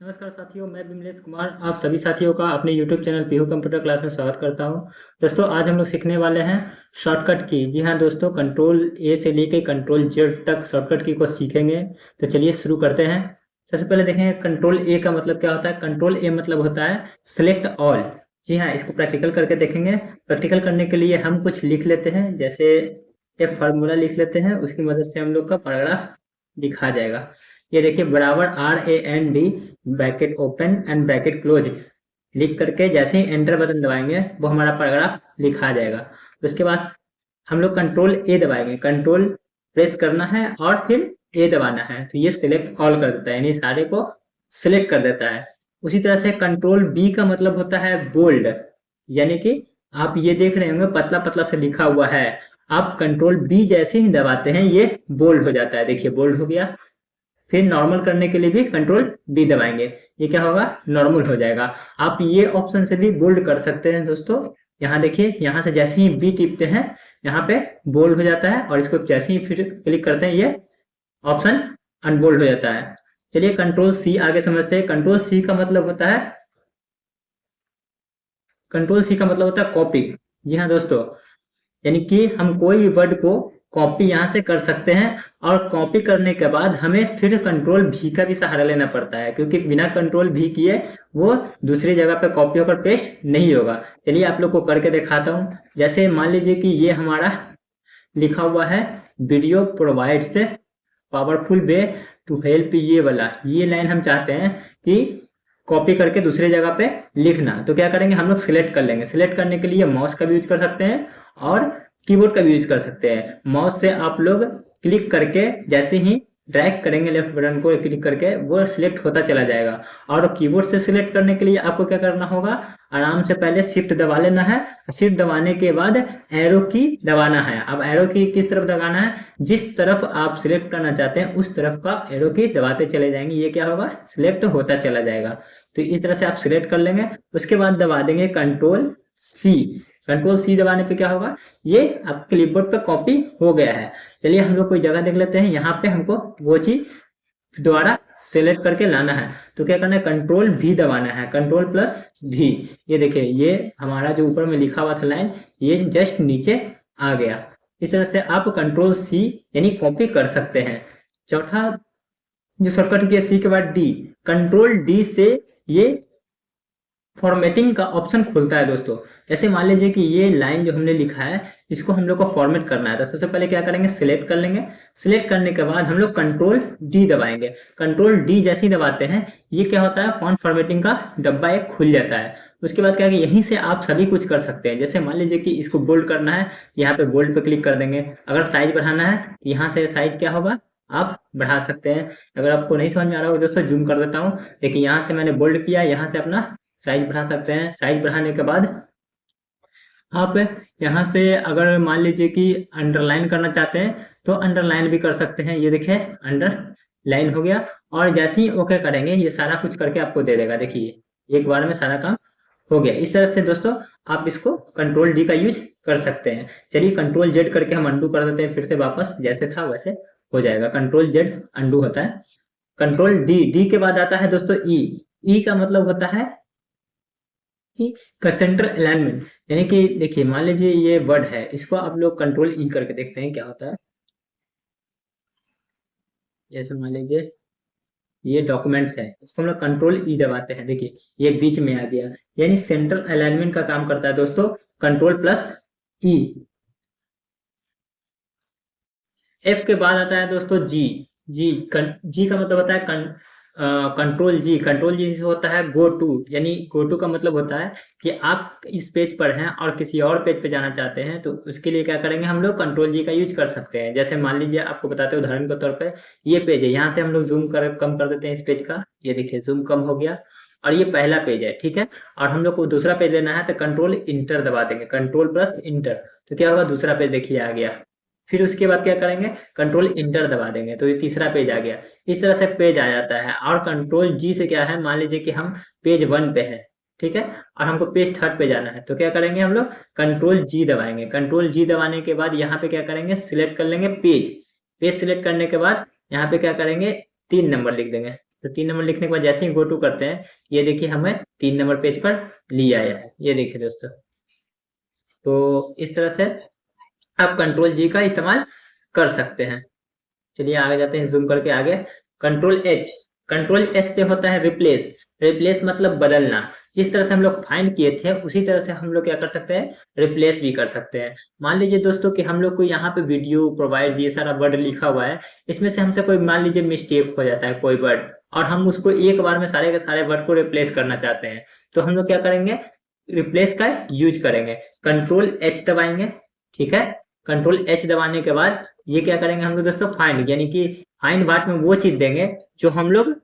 नमस्कार साथियों, मैं विमलेश कुमार आप सभी साथियों का अपने YouTube channel Pihu computer class में स्वागत करता हूं। दोस्तों, आज हम लोग सीखने वाले हैं शॉर्टकट की। जी हां दोस्तों, कंट्रोल ए से लेके कंट्रोल जेड तक शॉर्टकट की को सीखेंगे। तो चलिए शुरू करते हैं। सबसे पहले देखेंगे कंट्रोल ए का मतलब क्या होता है। कंट्रोल ए मतलब होता है सिलेक्ट ऑल। जी हाँ, इसको प्रैक्टिकल करके देखेंगे। प्रैक्टिकल करने के लिए हम कुछ लिख लेते हैं, जैसे एक फार्मूला लिख लेते हैं, उसकी मदद से हम लोग का पैराग्राफ लिखा जाएगा। ये देखिए, बराबर RAND bracket open and bracket close लिख करके जैसे ही एंटर बटन दबाएंगे वो हमारा पैराग्राफ लिखा जाएगा। उसके बाद हम लोग कंट्रोल ए दबाएंगे, कंट्रोल प्रेस करना है और फिर ए दबाना है, तो ये सिलेक्ट ऑल कर देता है, यानी सारे को सिलेक्ट कर देता है। उसी तरह से कंट्रोल बी का मतलब होता है बोल्ड, यानी कि आप ये देख रहे होंगे पतला पतला से लिखा हुआ है, आप कंट्रोल बी जैसे ही दबाते हैं ये बोल्ड हो जाता है। देखिए बोल्ड हो गया। फिर नॉर्मल करने के लिए भी कंट्रोल बी दबाएंगे, ये क्या होगा, नॉर्मल हो जाएगा। आप ये ऑप्शन से भी बोल्ड कर सकते हैं दोस्तों। यहाँ देखिए, यहाँ से जैसे ही बी टिपते हैं यहाँ पे बोल्ड हो जाता है, और इसको जैसे ही फिर क्लिक करते हैं ये ऑप्शन अनबोल्ड हो जाता है। चलिए कंट्रोल सी आगे समझते हैं। कंट्रोल सी का मतलब होता है, कंट्रोल सी का मतलब होता है कॉपी। जी हाँ दोस्तों, यानी कि हम कोई भी वर्ड को कॉपी यहाँ से कर सकते हैं, और कॉपी करने के बाद हमें फिर कंट्रोल भी का भी सहारा लेना पड़ता है, क्योंकि बिना कंट्रोल भी किए वो दूसरी जगह पे कॉपी होकर पेस्ट नहीं होगा। चलिए आप लोग को करके दिखाता हूँ। जैसे मान लीजिए कि ये हमारा लिखा हुआ है, video provides powerful way to help, ये वाला ये लाइन हम चाहते हैं कि कॉपी करके दूसरी जगह पे लिखना। तो क्या करेंगे, हम लोग सिलेक्ट कर लेंगे। सिलेक्ट करने के लिए माउस का भी यूज कर सकते हैं और कीबोर्ड का भी यूज कर सकते हैं। माउस से आप लोग क्लिक करके जैसे ही ड्रैग करेंगे लेफ्ट बटन को क्लिक करके, वो सिलेक्ट होता चला जाएगा। और कीबोर्ड से सिलेक्ट करने के लिए आपको क्या करना होगा, आराम से पहले शिफ्ट दबा लेना है। शिफ्ट दबाने के बाद एरो की दबाना है। अब एरो की किस तरफ दबाना है, जिस तरफ आप सिलेक्ट करना चाहते हैं उस तरफ का एरो की दबाते चले जाएंगे, ये क्या होगा, सिलेक्ट होता चला जाएगा। तो इस तरह से आप सिलेक्ट कर लेंगे। उसके बाद दबा देंगे कंट्रोल सी। कंट्रोल सी दबाने पे क्या होगा, ये आपके क्लिपबोर्ड पे कॉपी हो गया है। चलिए हम लोग कोई जगह देख लेते हैं, यहाँ पे हमको वो चीज दोबारा सेलेक्ट करके लाना है। तो क्या करना है, कंट्रोल भी दबाना है, कंट्रोल प्लस भी। ये देखिए, ये हमारा जो ऊपर में लिखा हुआ था लाइन, ये जस्ट नीचे आ गया। इस तरह से आप कंट्रोल सी यानी कॉपी कर सकते हैं। चौथा जो शॉर्टकट की सी के बाद डी, कंट्रोल डी से ये फॉर्मेटिंग का ऑप्शन खुलता है दोस्तों। जैसे मान लीजिए कि ये लाइन जो हमने लिखा है इसको हम लोग को फॉर्मेट करना है, तो सबसे पहले क्या करेंगे, सिलेक्ट कर लेंगे। सिलेक्ट करने के बाद हम लोग कंट्रोल डी दबाएंगे। कंट्रोल डी जैसे ही दबाते हैं ये क्या होता है, फॉन्ट फॉर्मेटिंग का डब्बा एक खुल जाता है। उसके बाद क्या है कि यहीं से आप सभी कुछ कर सकते हैं। जैसे मान लीजिए कि इसको बोल्ड करना है, यहाँ पे बोल्ड पे क्लिक कर देंगे। अगर साइज बढ़ाना है यहाँ से साइज क्या होगा, आप बढ़ा सकते हैं। अगर आपको नहीं समझ में आ रहा हो दोस्तों, जूम कर देता हूँ। देखिए यहाँ से मैंने बोल्ड किया, यहाँ से अपना साइज बढ़ा सकते हैं। साइज बढ़ाने के बाद आप यहाँ से अगर मान लीजिए कि अंडरलाइन करना चाहते हैं तो अंडरलाइन भी कर सकते हैं। ये देखिए अंडरलाइन हो गया, और जैसे ही ओके करेंगे ये सारा कुछ करके आपको दे देगा। देखिए एक बार में सारा काम हो गया। इस तरह से दोस्तों आप इसको कंट्रोल डी का यूज कर सकते हैं। चलिए कंट्रोल जेड करके हम अंडू कर देते हैं, फिर से वापस जैसे था वैसे हो जाएगा। कंट्रोल जेड अंडू होता है। कंट्रोल डी, डी के बाद आता है दोस्तों ई। ई का मतलब होता है कि सेंटर अलाइनमेंट, यानी कि देखिए मान लीजिए ये वर्ड है, इसको आप लोग कंट्रोल ई करके देखते हैं क्या होता है। जैसे मान लीजिए ये डॉक्यूमेंट्स है, इसको हम लोग कंट्रोल ई दबाते हैं, देखिए ये बीच में आ गया, यानी सेंट्रल अलाइनमेंट का काम करता है दोस्तों कंट्रोल प्लस ई। एफ के बाद आता है दोस्तों जी। जी जी का मतलब होता है कंट्रोल जी। कंट्रोल जी से होता है गो टू, यानी गो टू का मतलब होता है कि आप इस पेज पर हैं और किसी और पेज पे जाना चाहते हैं, तो उसके लिए क्या करेंगे, हम लोग कंट्रोल जी का यूज कर सकते हैं। जैसे मान लीजिए आपको बताते हैं उदाहरण के तौर पे, ये पेज है, यहाँ से हम लोग जूम कर कम कर देते हैं इस पेज का। ये देखिए जूम कम हो गया, और ये पहला पेज है, ठीक है। और हम लोग को दूसरा पेज लेना है तो कंट्रोल इंटर दबा देंगे, कंट्रोल प्लस इंटर, तो क्या होगा, दूसरा पेज देखिए आ गया। फिर उसके बाद क्या करेंगे, कंट्रोल इंटर दबा देंगे, तो ये तीसरा पेज आ गया। इस तरह से पेज आ जाता है। और कंट्रोल जी से क्या है, मान लीजिए कि हम पेज 1 पे हैं, ठीक है, और हमको पेज 3 पे जाना है, तो क्या करेंगे, हम लोग कंट्रोल जी दबाएंगे। कंट्रोल जी दबाने के बाद यहाँ पे क्या करेंगे, सिलेक्ट कर लेंगे पेज। पेज सिलेक्ट करने के बाद यहाँ पे क्या करेंगे, 3 नंबर लिख देंगे, तो 3 नंबर लिखने के बाद जैसे ही गो टू करते हैं, ये देखिए हमें 3 नंबर पेज पर ले आया है। ये देखिए दोस्तों, तो इस तरह से आप कंट्रोल जी का इस्तेमाल कर सकते हैं। चलिए आगे जाते हैं, जूम करके आगे। कंट्रोल एच, कंट्रोल एच से होता है रिप्लेस। रिप्लेस मतलब बदलना। जिस तरह से हम लोग फाइंड किए थे उसी तरह से हम लोग क्या कर सकते हैं, रिप्लेस भी कर सकते हैं। मान लीजिए दोस्तों कि हम लोग को यहाँ पे वीडियो प्रोवाइड ये सारा वर्ड लिखा हुआ है, इसमें से हमसे कोई मान लीजिए मिस्टेक हो जाता है कोई वर्ड, और हम उसको एक बार में सारे के सारे वर्ड को रिप्लेस करना चाहते हैं, तो हम लोग क्या करेंगे, रिप्लेस का यूज करेंगे। कंट्रोल एच दबाएंगे, ठीक है। कंट्रोल एच दबाने के बाद ये क्या करेंगे हम लोग दोस्तों, फाइंड, यानी कि फाइंड बार में वो चीज देंगे जो हम लोग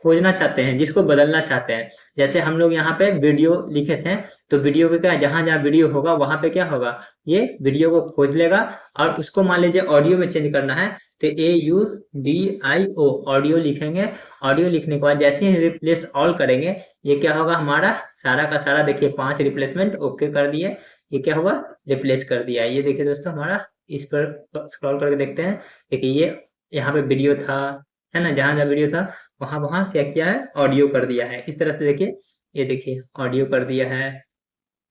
खोजना चाहते हैं, जिसको बदलना चाहते हैं। जैसे हम लोग यहाँ पे वीडियो लिखे थे, तो वीडियो के क्या, जहां जहां वीडियो होगा वहां पे क्या होगा, ये वीडियो को खोज लेगा, और उसको मान लीजिए ऑडियो में चेंज करना है, तो AUDIO ऑडियो लिखेंगे। ऑडियो लिखने के बाद जैसे ही रिप्लेस ऑल करेंगे, ये क्या होगा, हमारा सारा का सारा देखिए 5 रिप्लेसमेंट ओके कर दिए। ये क्या हुआ, रिप्लेस कर दिया। ये देखिए दोस्तों, हमारा इस पर स्क्रॉल करके देखते हैं, देखिए ये यहाँ पे वीडियो था, है ना, जहां जहां वीडियो था वहां वहां क्या किया है, ऑडियो कर दिया है। इस तरह से देखिए, ये देखिए ऑडियो कर दिया है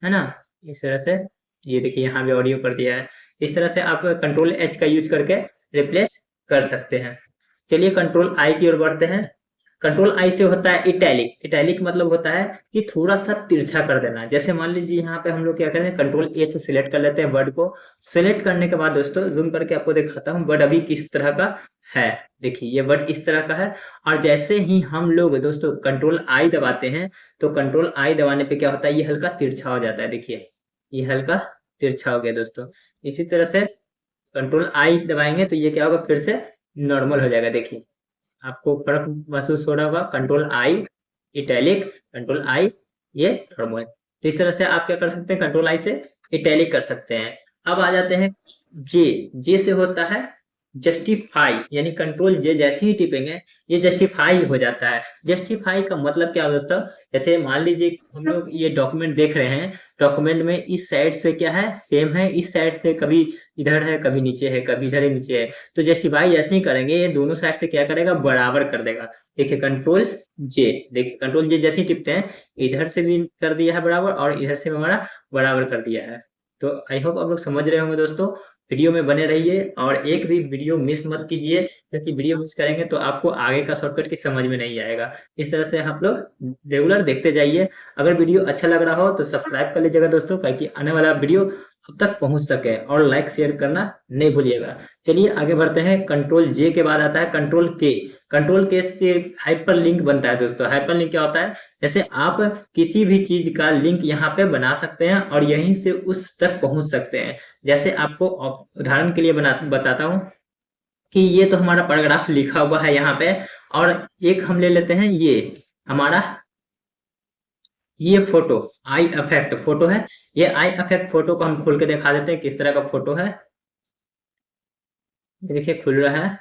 ना, इस तरह से। ये देखिए यहाँ भी ऑडियो कर दिया है। इस तरह से आप कंट्रोल एच का यूज करके रिप्लेस कर सकते हैं। चलिए कंट्रोल आई की ओर बढ़ते हैं। कंट्रोल आई से होता है इटैलिक। इटैलिक मतलब होता है कि थोड़ा सा तिरछा कर देना। जैसे मान लीजिए यहाँ पे हम लोग क्या करें, कंट्रोल ए से सिलेक्ट कर लेते हैं वर्ड को। सिलेक्ट करने के बाद दोस्तों जूम करके आपको दिखाता हूँ वर्ड अभी किस तरह का है। देखिए ये वर्ड इस तरह का है, और जैसे ही हम लोग दोस्तों कंट्रोल आई दबाते हैं, तो कंट्रोल आई दबाने पे क्या होता है, ये हल्का तिरछा हो जाता है। देखिए ये हल्का तिरछा हो गया दोस्तों। इसी तरह से कंट्रोल आई दबाएंगे तो ये क्या होगा, फिर से नॉर्मल हो जाएगा। देखिए आपको फर्क महसूस हो रहा होगा, control I italic, control I ये नॉर्मल। तो इस तरह से आप क्या कर सकते हैं, कंट्रोल आई से इटैलिक कर सकते हैं। अब आ जाते हैं जे। जे से होता है जस्टिफाई, यानी कंट्रोल जे जैसे ही टिपेंगे ये जस्टिफाई हो जाता है। जस्टिफाई का मतलब क्या है दोस्तों, जैसे मान लीजिए हम लोग ये डॉक्यूमेंट देख रहे हैं, डॉक्यूमेंट में इस साइड से क्या है, सेम है, इस साइड से कभी इधर है, कभी नीचे है, कभी इधर ही नीचे है, तो जस्टिफाई जैसे ही करेंगे ये दोनों साइड से क्या करेगा, बराबर कर देगा। देखिए कंट्रोल जे, देखिए कंट्रोल जे जैसे ही टिपते हैं, इधर से भी कर दिया है बराबर, और इधर से भी हमारा बराबर कर दिया है। तो आई होप आप लोग समझ रहे होंगे दोस्तों। वीडियो में बने रहिए और एक भी वीडियो मिस मत कीजिए, क्योंकि वीडियो मिस करेंगे तो आपको आगे का शॉर्टकट की समझ में नहीं आएगा। इस तरह से आप लोग रेगुलर देखते जाइए। अगर वीडियो अच्छा लग रहा हो तो सब्सक्राइब कर लीजिएगा दोस्तों, ताकि आने वाला वीडियो अब तक पहुंच सके, और लाइक शेयर करना नहीं भूलिएगा। चलिए आगे बढ़ते हैं। कंट्रोल जे के बाद आता है कंट्रोल के। कंट्रोल के से हाइपर लिंक बनता है दोस्तों। हाइपर लिंक क्या होता है, जैसे आप किसी भी चीज का लिंक यहाँ पे बना सकते हैं और यहीं से उस तक पहुंच सकते हैं। जैसे आपको उदाहरण के लिए बताता हूँ कि ये तो हमारा पैराग्राफ लिखा हुआ है यहाँ पे, और एक हम ले लेते हैं ये हमारा, ये फोटो आई इफेक्ट फोटो है। ये आई इफेक्ट फोटो को हम खोल के दिखा देते हैं किस तरह का फोटो है। ये देखिए खुल रहा है,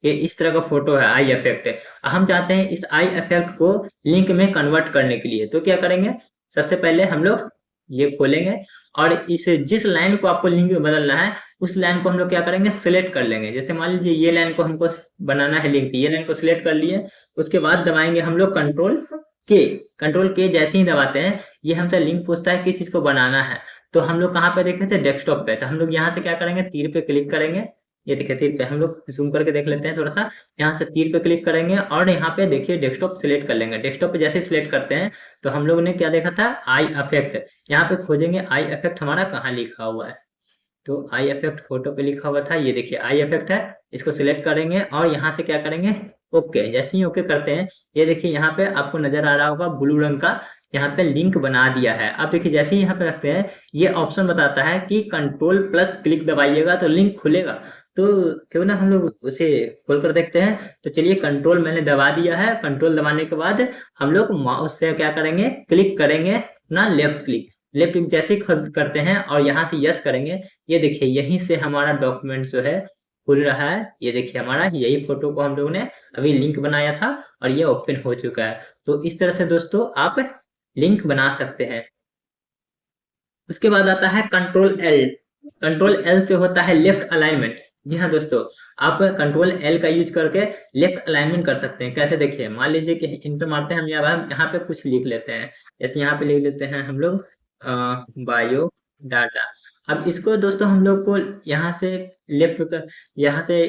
ये इस तरह का फोटो है, आई इफेक्ट है। हम चाहते हैं इस आई इफेक्ट को लिंक में कन्वर्ट करने के लिए, तो क्या करेंगे, सबसे पहले हम लोग ये खोलेंगे, और इस जिस लाइन को आपको लिंक में बदलना है उस लाइन को हम लोग क्या करेंगे, सिलेक्ट कर लेंगे। जैसे मान लीजिए ये लाइन को हमको बनाना है लिंक, ये लाइन को सिलेक्ट कर लिए, उसके बाद दबाएंगे हम लोग कंट्रोल के। कंट्रोल के जैसे ही दबाते हैं ये हमसे लिंक पूछता है किस चीज को बनाना है। तो हम लोग कहाँ पे देख रहे थे, डेस्कटॉप पे। तो हम लोग यहाँ से क्या करेंगे, तीर पे क्लिक करेंगे। ये देखिए तीर पे, हम लोग जूम करके देख लेते हैं थोड़ा सा। यहाँ से तीर पे क्लिक करेंगे और यहाँ पे देखिए डेस्कटॉप सिलेक्ट कर लेंगे। डेस्कटॉप पे जैसे सिलेक्ट करते हैं तो हम लोग ने क्या देखा था, आई इफेक्ट। यहाँ पे खोजेंगे आई इफेक्ट हमारा कहाँ लिखा हुआ है, तो आई इफेक्ट फोटो पे लिखा हुआ था। ये देखिए आई इफेक्ट है, इसको सिलेक्ट करेंगे और यहाँ से क्या करेंगे, ओके। जैसे ही ओके करते हैं, ये देखिए यहाँ पे आपको नजर आ रहा होगा ब्लू रंग का, यहाँ पे लिंक बना दिया है। अब देखिए जैसे ही यहाँ पे रखते हैं, ये ऑप्शन बताता है कि कंट्रोल प्लस क्लिक दबाइएगा तो लिंक खुलेगा। तो क्यों ना हम लोग उसे खोल कर देखते हैं। तो चलिए कंट्रोल मैंने दबा दिया है। कंट्रोल दबाने के बाद हम लोग माउस से क्या करेंगे, क्लिक करेंगे अपना लेफ्ट क्लिक। लेफ्ट क्लिक जैसे ही करते हैं और यहाँ से यस करेंगे, ये देखिए यहीं से हमारा डॉक्यूमेंट जो है खुल रहा है। ये देखिए हमारा यही फोटो को हम लोगों ने अभी लिंक बनाया था और ये ओपन हो चुका है। तो इस तरह से दोस्तों आप लिंक बना सकते हैं। उसके बाद आता है कंट्रोल एल। कंट्रोल एल से होता है लेफ्ट अलाइनमेंट। जी हाँ दोस्तों, आप कंट्रोल एल का यूज करके लेफ्ट अलाइनमेंट कर सकते हैं। कैसे देखिए, मान लीजिए कि इंटर मारते हैं हम, यहाँ पे कुछ लिख लेते हैं, जैसे यहाँ पे लिख लेते हैं हम लोग बायो डाटा। अब इसको दोस्तों हम लोग को यहाँ से लेफ्ट कर, यहाँ से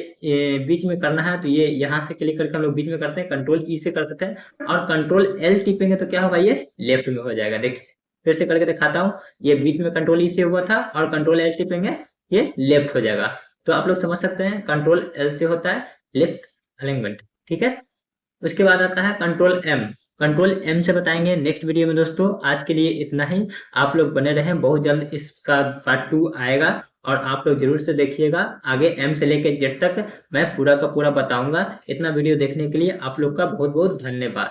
बीच में करना है, तो ये यहाँ से क्लिक करके हम लोग बीच में करते हैं, कंट्रोल ई से कर देते हैं और कंट्रोल एल टिपेंगे तो क्या होगा, ये लेफ्ट में हो जाएगा। देखिए फिर से करके दिखाता हूँ, ये बीच में कंट्रोल ई से हुआ था और कंट्रोल एल टिपेंगे ये लेफ्ट हो जाएगा। तो आप लोग समझ सकते हैं कंट्रोल एल से होता है लेफ्ट अलाइनमेंट, ठीक है। उसके बाद आता है कंट्रोल एम। कंट्रोल एम से बताएंगे नेक्स्ट वीडियो में दोस्तों। आज के लिए इतना ही। आप लोग बने रहें, बहुत जल्द इसका पार्ट 2 आएगा और आप लोग जरूर से देखिएगा। आगे एम से लेके जेड तक मैं पूरा का पूरा बताऊंगा। इतना वीडियो देखने के लिए आप लोग का बहुत बहुत धन्यवाद।